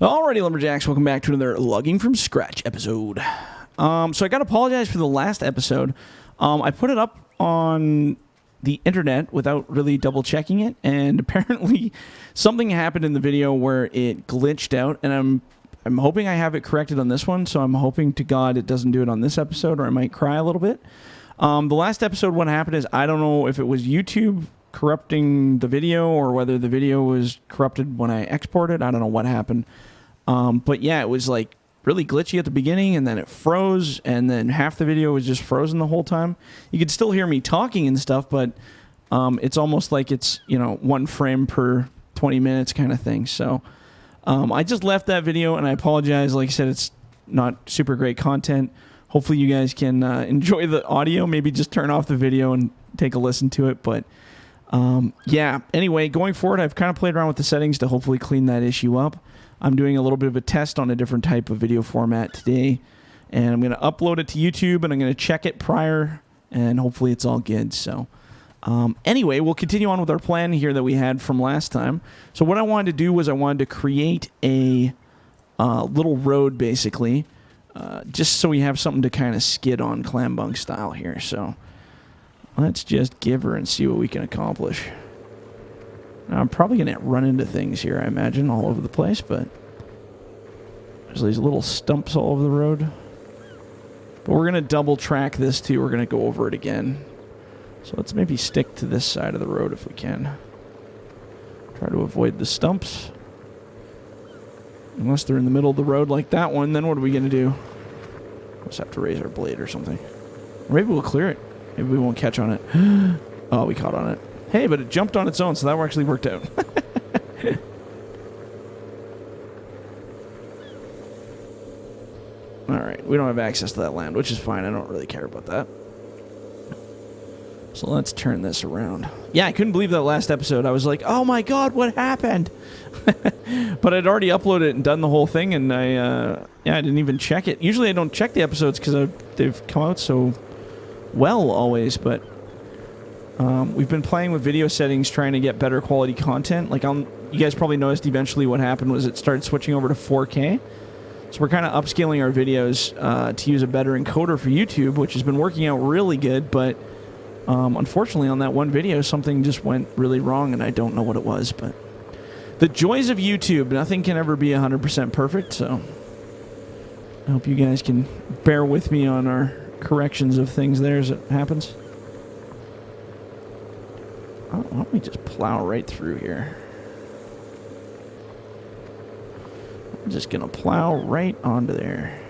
Alrighty, Lumberjacks, welcome back to another Logging from Scratch episode. So I got to apologize for the last episode. I put it up on the internet without really double checking it, and apparently something happened in the video where it glitched out, and I'm hoping I have it corrected on this one, so I'm hoping to God it doesn't do it on this episode, or I might cry a little bit. The last episode, what happened is, I don't know if it was YouTube corrupting the video or whether the video was corrupted when I exported. I don't know what happened. But yeah, it was like really glitchy at the beginning, and then it froze, and then half the video was just frozen the whole time. You could still hear me talking and stuff, but it's almost like it's, you know, 1 frame per 20 minutes kind of thing. So I just left that video, and I apologize. Like I said, it's not super great content. Hopefully you guys can enjoy the audio. Maybe just turn off the video and take a listen to it. But yeah, anyway, going forward, I've kind of played around with the settings to hopefully clean that issue up. I'm doing a little bit of a test on a different type of video format today, and I'm going to upload it to YouTube, and I'm going to check it prior, and hopefully it's all good. So anyway, we'll continue on with our plan here that we had from last time. So what I wanted to do was I wanted to create a little road, basically, just so we have something to kind of skid on clam bunk style here. So let's just give her and see what we can accomplish. Now, I'm probably going to run into things here, I imagine, all over the place, but there's these little stumps all over the road. But we're going to double track this too. We're going to go over it again. So let's maybe stick to this side of the road if we can. Try to avoid the stumps. Unless they're in the middle of the road like that one, then what are we going to do? We'll just have to raise our blade or something. Or maybe we'll clear it. Maybe we won't catch on it. Oh, we caught on it. Hey, but it jumped on its own, so that actually worked out. Alright, we don't have access to that land, which is fine. I don't really care about that. So let's turn this around. Yeah, I couldn't believe that last episode. I was like, oh my god, what happened? But I'd already uploaded it and done the whole thing, and I didn't even check it. Usually I don't check the episodes because they've come out so well always, but we've been playing with video settings trying to get better quality content. Like, you guys probably noticed eventually what happened was it started switching over to 4K. So we're kind of upscaling our videos to use a better encoder for YouTube, which has been working out really good, but unfortunately on that one video something just went really wrong, and I don't know what it was. But the joys of YouTube, nothing can ever be 100% perfect, so I hope you guys can bear with me on our corrections of things there as it happens. Oh, why don't we just plow right through here? I'm just going to plow right onto there.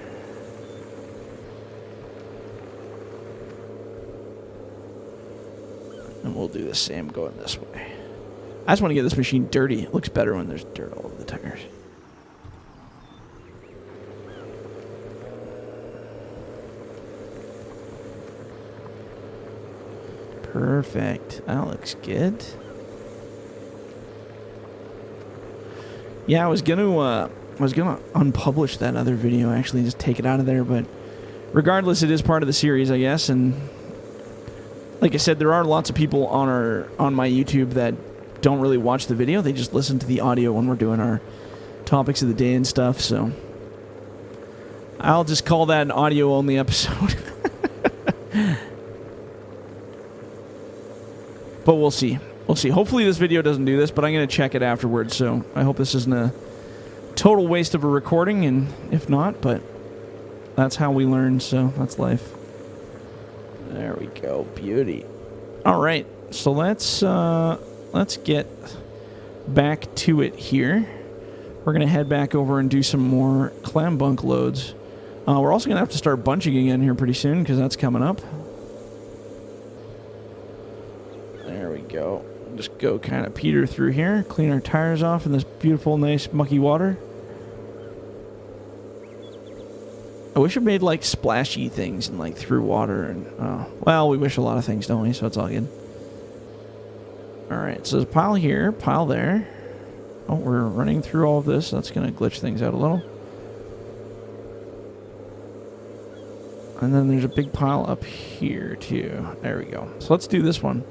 And we'll do the same going this way. I just want to get this machine dirty. It looks better when there's dirt all over the tires. Perfect. That looks good. Yeah, I was gonna unpublish that other video, actually, just take it out of there, but regardless, it is part of the series, I guess. And like I said, there are lots of people on my YouTube that don't really watch the video. They just listen to the audio when we're doing our topics of the day and stuff, so I'll just call that an audio-only episode. But we'll see. We'll see. Hopefully this video doesn't do this, but I'm going to check it afterwards, so I hope this isn't a total waste of a recording, and if not, but that's how we learn, so that's life. There we go. Beauty. All right, so let's get back to it here. We're going to head back over and do some more clam bunk loads. We're also going to have to start bunching again here pretty soon, because that's coming up. There we go. Just go kind of peter through here, clean our tires off in this beautiful, nice, mucky water. I wish it made, like, splashy things and, like, through water. And well, we wish a lot of things, don't we? So it's all good. Alright, so there's a pile here, pile there. Oh, we're running through all of this. That's going to glitch things out a little. And then there's a big pile up here, too. There we go. So let's do this one.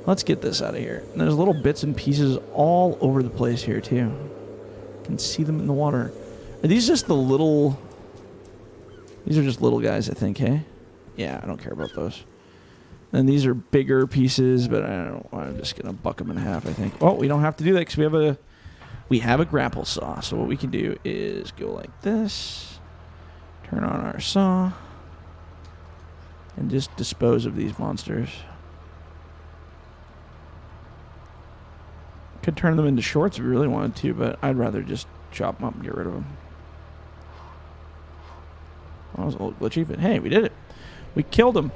Let's get this out of here. And there's little bits and pieces all over the place here, too. Can see them in the water. Are these just the little... These are just little guys, I think, hey? Yeah, I don't care about those. And these are bigger pieces, but I'm just going to buck them in half, I think. Oh, we don't have to do that because we have a grapple saw. So what we can do is go like this. Turn on our saw. And just dispose of these monsters. Could turn them into shorts if we really wanted to, but I'd rather just chop them up and get rid of them. That was a little glitchy, but hey, we did it. We killed him.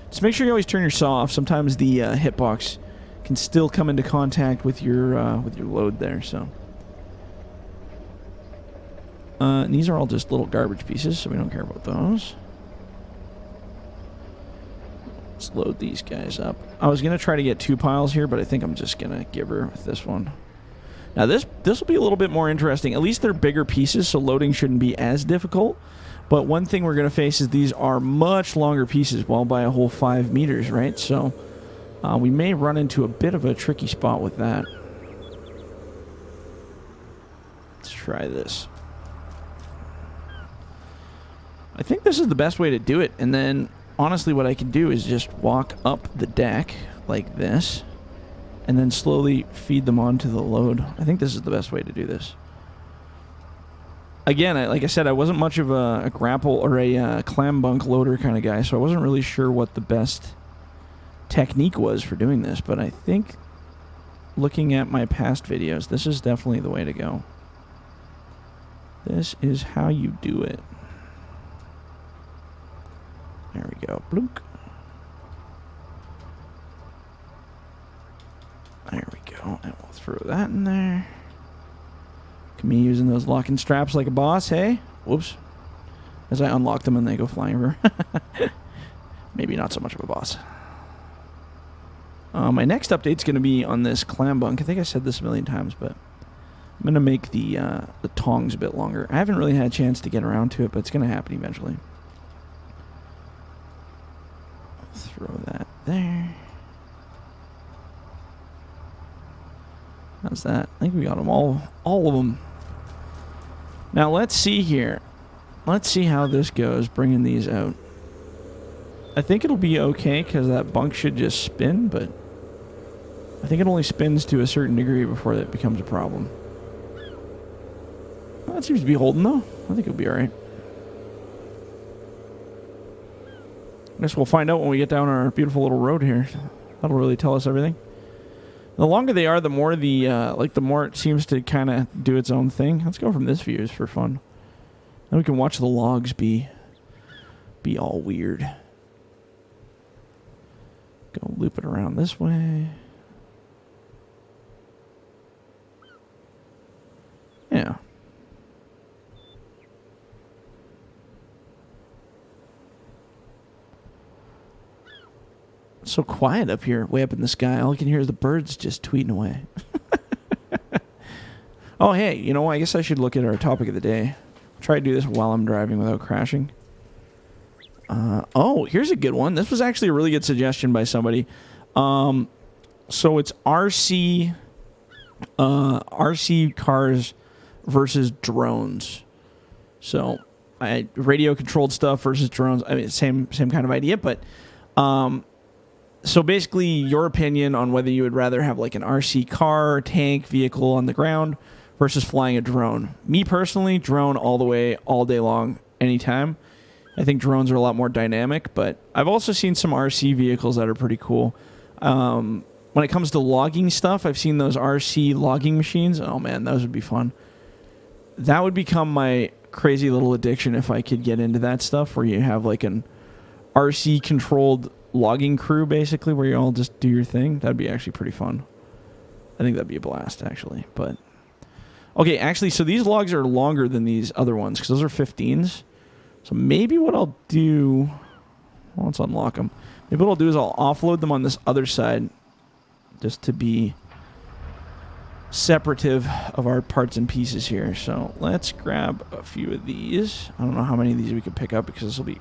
Just make sure you always turn your saw off. Sometimes the hitbox can still come into contact with your load there. So, and these are all just little garbage pieces, so we don't care about those. Let's load these guys up. I was gonna try to get 2 piles here, but I think I'm just gonna give her with this one. Now this will be a little bit more interesting. At least they're bigger pieces, so loading shouldn't be as difficult. But one thing we're gonna face is these are much longer pieces, well by a whole 5 meters, right? So we may run into a bit of a tricky spot with that. Let's try this. I think this is the best way to do it, and then honestly what I can do is just walk up the deck like this and then slowly feed them onto the load. I think this is the best way to do this. Again, like I said, I wasn't much of a grapple or a clam bunk loader kind of guy, so I wasn't really sure what the best technique was for doing this, but I think looking at my past videos, this is definitely the way to go. This is how you do it. There we go. Bloop. There we go. And we'll throw that in there. Look at me using those locking straps like a boss, hey? Whoops. As I unlock them and they go flying over. Maybe not so much of a boss. My next update's going to be on this clam bunk. I think I said this a million times, but I'm going to make the tongs a bit longer. I haven't really had a chance to get around to it, but it's going to happen eventually. Throw that there. How's that? I think we got them all of them. Now let's see here. Let's see how this goes, bringing these out. I think it'll be okay because that bunk should just spin, but I think it only spins to a certain degree before that becomes a problem. Well, that seems to be holding though. I think it'll be alright. I guess we'll find out when we get down our beautiful little road here. That'll really tell us everything. The longer they are, the more the more it seems to kind of do its own thing. Let's go from this view just for fun. Then we can watch the logs be all weird. Go loop it around this way. Yeah. It's so quiet up here, way up in the sky. All I can hear is the birds just tweeting away. Oh, hey, you know, I guess I should look at our topic of the day. Try to do this while I'm driving without crashing. Oh, here's a good one. This was actually a really good suggestion by somebody. So it's RC cars versus drones. So radio controlled stuff versus drones. I mean, same kind of idea, but so basically your opinion on whether you would rather have like an RC car, tank, vehicle on the ground versus flying a drone. Me personally, drone all the way, all day long, anytime. I think drones are a lot more dynamic, but I've also seen some RC vehicles that are pretty cool. When it comes to logging stuff, I've seen those RC logging machines. Oh man, those would be fun. That would become my crazy little addiction if I could get into that stuff, where you have like an RC controlled logging crew basically, where you all just do your thing. That'd be actually pretty fun. I think that'd be a blast actually. But okay, actually, so these logs are longer than these other ones because those are 15s. So maybe what I'll do, well, let's unlock them. Maybe what I'll do is I'll offload them on this other side just to be separative of our parts and pieces here. So let's grab a few of these. I don't know how many of these we could pick up because this will be,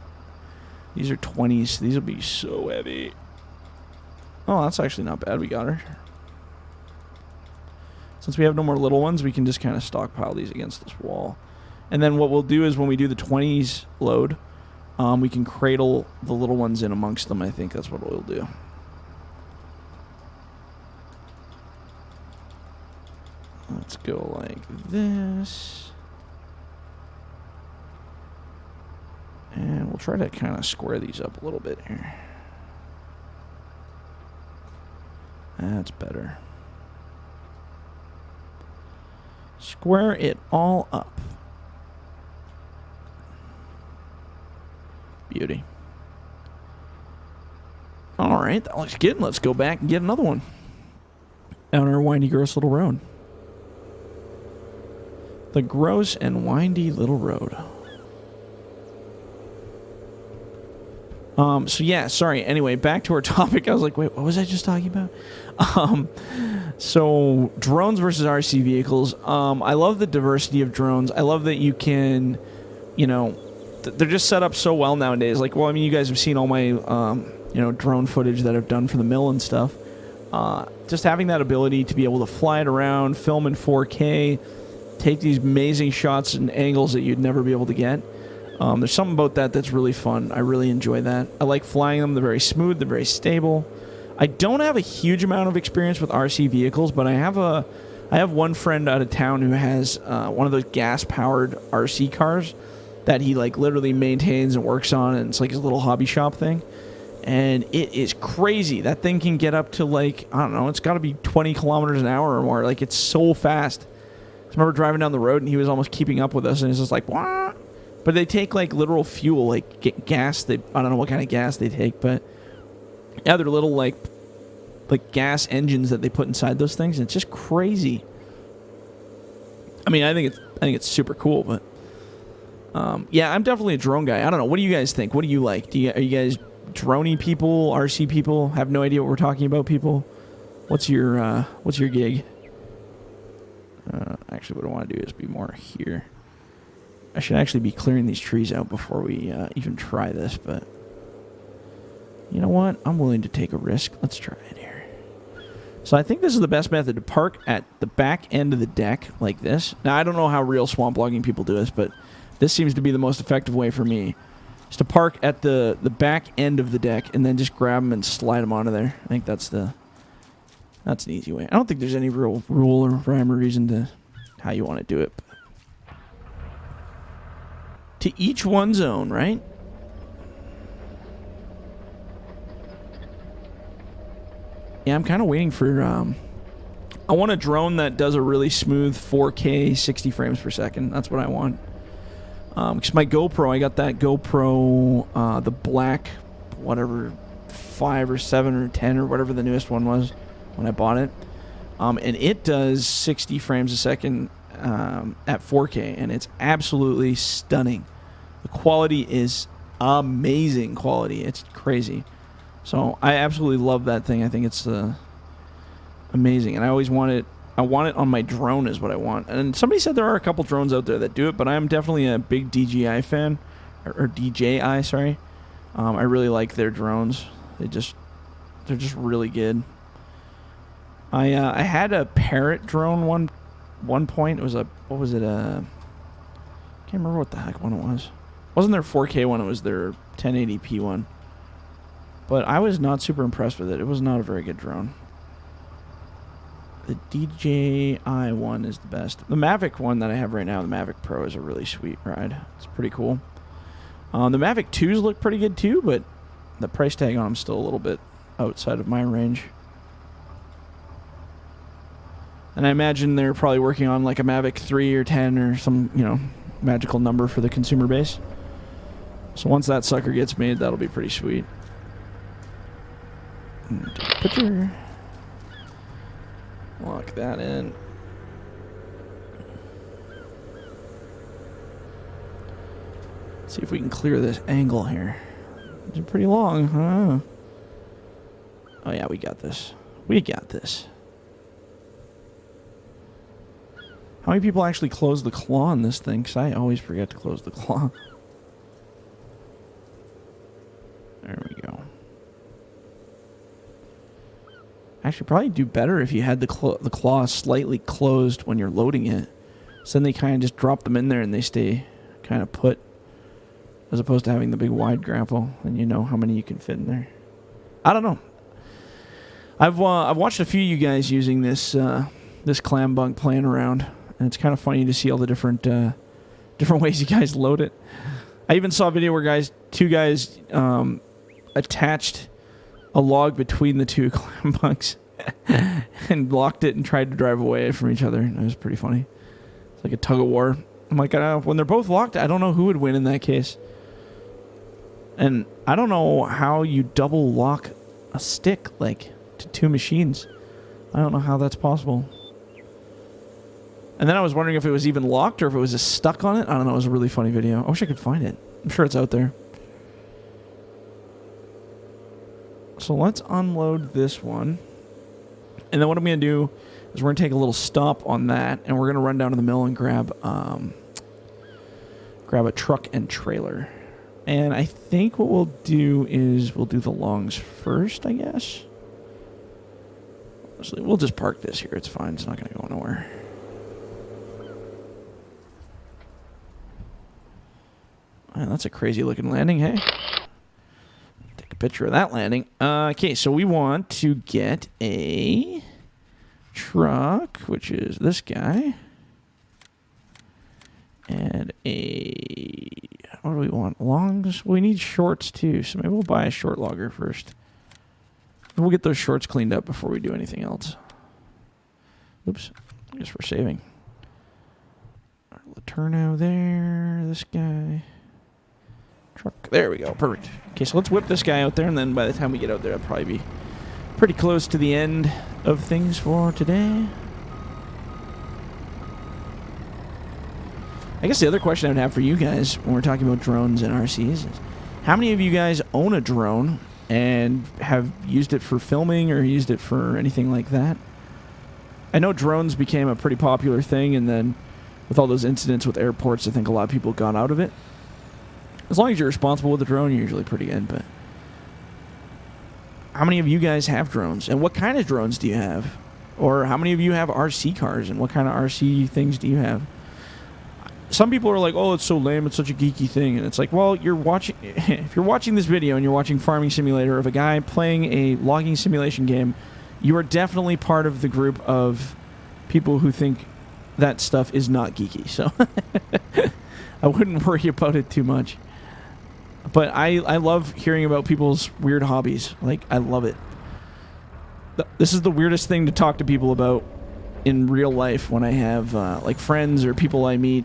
these are 20s. These will be so heavy. Oh, that's actually not bad. We got her. Since we have no more little ones, we can just kind of stockpile these against this wall. And then what we'll do is when we do the 20s load, we can cradle the little ones in amongst them. I think that's what we'll do. Let's go like this. And we'll try to kind of square these up a little bit here. That's better. Square it all up. Beauty. All right, that looks good. Let's go back and get another one down our windy, gross little road. The gross and windy little road. So yeah, sorry. Anyway, back to our topic. I was like, wait, what was I just talking about? So drones versus RC vehicles. I love the diversity of drones. I love that you can, you know, they're just set up so well nowadays. Like, well, I mean, you guys have seen all my, you know, drone footage that I've done for the mill and stuff. Just having that ability to be able to fly it around, film in 4K, take these amazing shots and angles that you'd never be able to get. There's something about that that's really fun. I really enjoy that. I like flying them. They're very smooth. They're very stable. I don't have a huge amount of experience with RC vehicles, but I have one friend out of town who has one of those gas-powered RC cars that he like literally maintains and works on, and it's like his little hobby shop thing. And it is crazy. That thing can get up to like, I don't know, it's got to be 20 kilometers an hour or more. Like, it's so fast. I remember driving down the road and he was almost keeping up with us, and he's just like, what? But they take like literal fuel, like gas. I don't know what kind of gas they take, but yeah, they're little like gas engines that they put inside those things. And it's just crazy. I mean, I think it's super cool, but yeah, I'm definitely a drone guy. I don't know. What do you guys think? What do you like? Are you guys droney people, RC people? Have no idea what we're talking about, people? What's your gig? Actually, what I want to do is be more here. I should actually be clearing these trees out before we even try this, but you know what? I'm willing to take a risk. Let's try it here. So I think this is the best method, to park at the back end of the deck like this. Now, I don't know how real swamp logging people do this, but this seems to be the most effective way for me, is to park at the back end of the deck and then just grab them and slide them onto there. I think that's an easy way. I don't think there's any real rule or rhyme or reason to how you want to do it. To each one's own, right? Yeah, I'm kind of waiting for... I want a drone that does a really smooth 4K 60 frames per second. That's what I want. Because my GoPro, I got that GoPro, the black, whatever, 5 or 7 or 10 or whatever the newest one was when I bought it. And it does 60 frames a second at 4K, and it's absolutely stunning. The quality is amazing quality. It's crazy. So I absolutely love that thing. I think it's amazing, and I always want it. I want it on my drone is what I want. And somebody said there are a couple drones out there that do it, but I'm definitely a big DJI fan, or DJI, sorry. I really like their drones. They're just really good. I had a Parrot drone one point. It was a, what was it? Can't remember what the heck one it was. It wasn't their 4K one. It was their 1080p one. But I was not super impressed with it. It was not a very good drone. The DJI one is the best. The Mavic one that I have right now, the Mavic Pro, is a really sweet ride. It's pretty cool. The Mavic 2s look pretty good too, but the price tag on them is still a little bit outside of my range. And I imagine they're probably working on like a Mavic 3 or 10 or some, you know, magical number for the consumer base. So once that sucker gets made, that'll be pretty sweet. Picture. Lock that in. See if we can clear this angle here. It's pretty long, huh? Oh yeah, we got this. We got this. How many people actually close the claw on this thing? Because I always forget to close the claw. There we go. Actually, probably do better if you had the claw slightly closed when you're loading it. So then they kind of just drop them in there and they stay kind of put, as opposed to having the big wide grapple, and you know how many you can fit in there. I don't know. I've watched a few of you guys using this this clam bunk playing around, and it's kind of funny to see all the different ways you guys load it. I even saw a video where two guys attached a log between the two clam bunks and locked it and tried to drive away from each other. It was pretty funny. It's like a tug of war. I'm like, when they're both locked, I don't know who would win in that case. And I don't know how you double lock a stick, like, to two machines. I don't know how that's possible. And then I was wondering if it was even locked or if it was just stuck on it. I don't know. It was a really funny video. I wish I could find it. I'm sure it's out there. So let's unload this one. And then what I'm going to do is we're going to take a little stop on that, and we're going to run down to the mill and grab a truck and trailer. And I think what we'll do is we'll do the longs first, I guess. So we'll just park this here. It's fine. It's not going to go nowhere. That's a crazy looking landing, hey? Take a picture of that landing. Okay, so we want to get a truck, which is this guy. And what do we want? Longs? We need shorts too, so maybe we'll buy a short logger first. We'll get those shorts cleaned up before we do anything else. Oops. I guess we're saving. Laterno there. This guy. Truck. There we go. Perfect. Okay, so let's whip this guy out there, and then by the time we get out there, I'll probably be pretty close to the end of things for today. I guess the other question I would have for you guys when we're talking about drones and RCs is, how many of you guys own a drone and have used it for filming or used it for anything like that? I know drones became a pretty popular thing, and then with all those incidents with airports, I think a lot of people got out of it. As long as you're responsible with a drone, you're usually pretty good, but how many of you guys have drones, and what kind of drones do you have? Or how many of you have RC cars, and what kind of RC things do you have? Some people are like, oh, it's so lame, it's such a geeky thing. And it's like, well, you're watching, if you're watching this video and you're watching Farming Simulator of a guy playing a logging simulation game, you are definitely part of the group of people who think that stuff is not geeky. So I wouldn't worry about it too much. But I love hearing about people's weird hobbies. Like, I love it. This is the weirdest thing to talk to people about in real life when I have like friends or people I meet.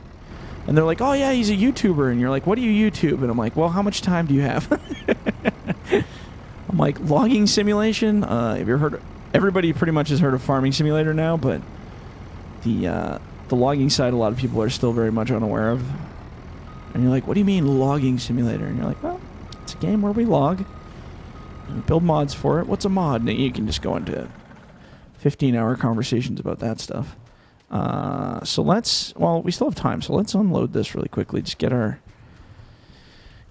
And they're like, oh, yeah, he's a YouTuber. And you're like, what do you YouTube? And I'm like, well, how much time do you have? I'm like, logging simulation? Have you ever heard of, everybody pretty much has heard of Farming Simulator now, but the logging side, a lot of people are still very much unaware of. And you're like, what do you mean logging simulator? And you're like, well, it's a game where we log. And we build mods for it. What's a mod? And you can just go into 15-hour conversations about that stuff. So well, we still have time, so let's unload this really quickly. Just get our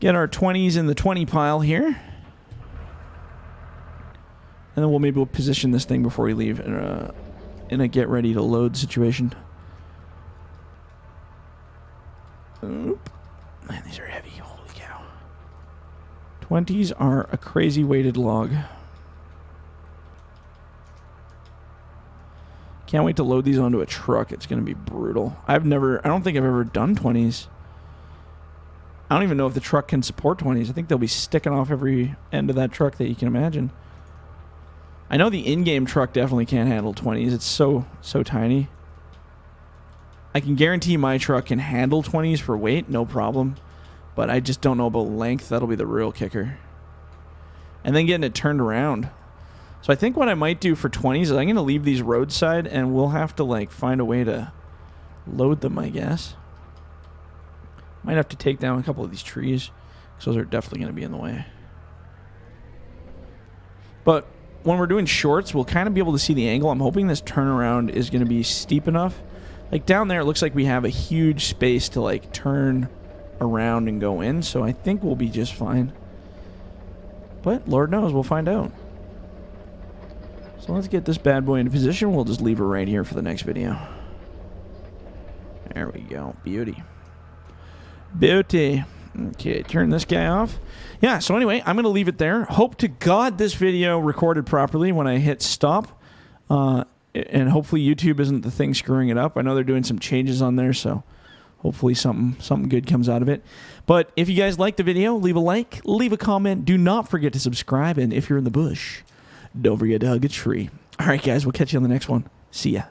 20s in the 20 pile here. And then we'll position this thing before we leave in a get ready to load situation. Oop. Man, these are heavy. Holy cow. 20s are a crazy weighted log. Can't wait to load these onto a truck. It's going to be brutal. I don't think I've ever done 20s. I don't even know if the truck can support 20s. I think they'll be sticking off every end of that truck that you can imagine. I know the in-game truck definitely can't handle 20s. It's so tiny. I can guarantee my truck can handle 20s for weight, no problem. But I just don't know about length. That'll be the real kicker. And then getting it turned around. So I think what I might do for 20s is I'm going to leave these roadside, and we'll have to like find a way to load them, I guess. Might have to take down a couple of these trees, because those are definitely going to be in the way. But when we're doing shorts, we'll kind of be able to see the angle. I'm hoping this turnaround is going to be steep enough. Like down there, it looks like we have a huge space to like turn around and go in, so I think we'll be just fine. But Lord knows, we'll find out. So let's get this bad boy into position. We'll just leave her right here for the next video. There we go. Beauty. Beauty. Okay, turn this guy off. Yeah, so anyway, I'm going to leave it there. Hope to God this video recorded properly when I hit stop. And hopefully YouTube isn't the thing screwing it up. I know they're doing some changes on there, so hopefully something good comes out of it. But if you guys like the video, leave a like, leave a comment. Do not forget to subscribe. And if you're in the bush, don't forget to hug a tree. All right, guys, we'll catch you on the next one. See ya.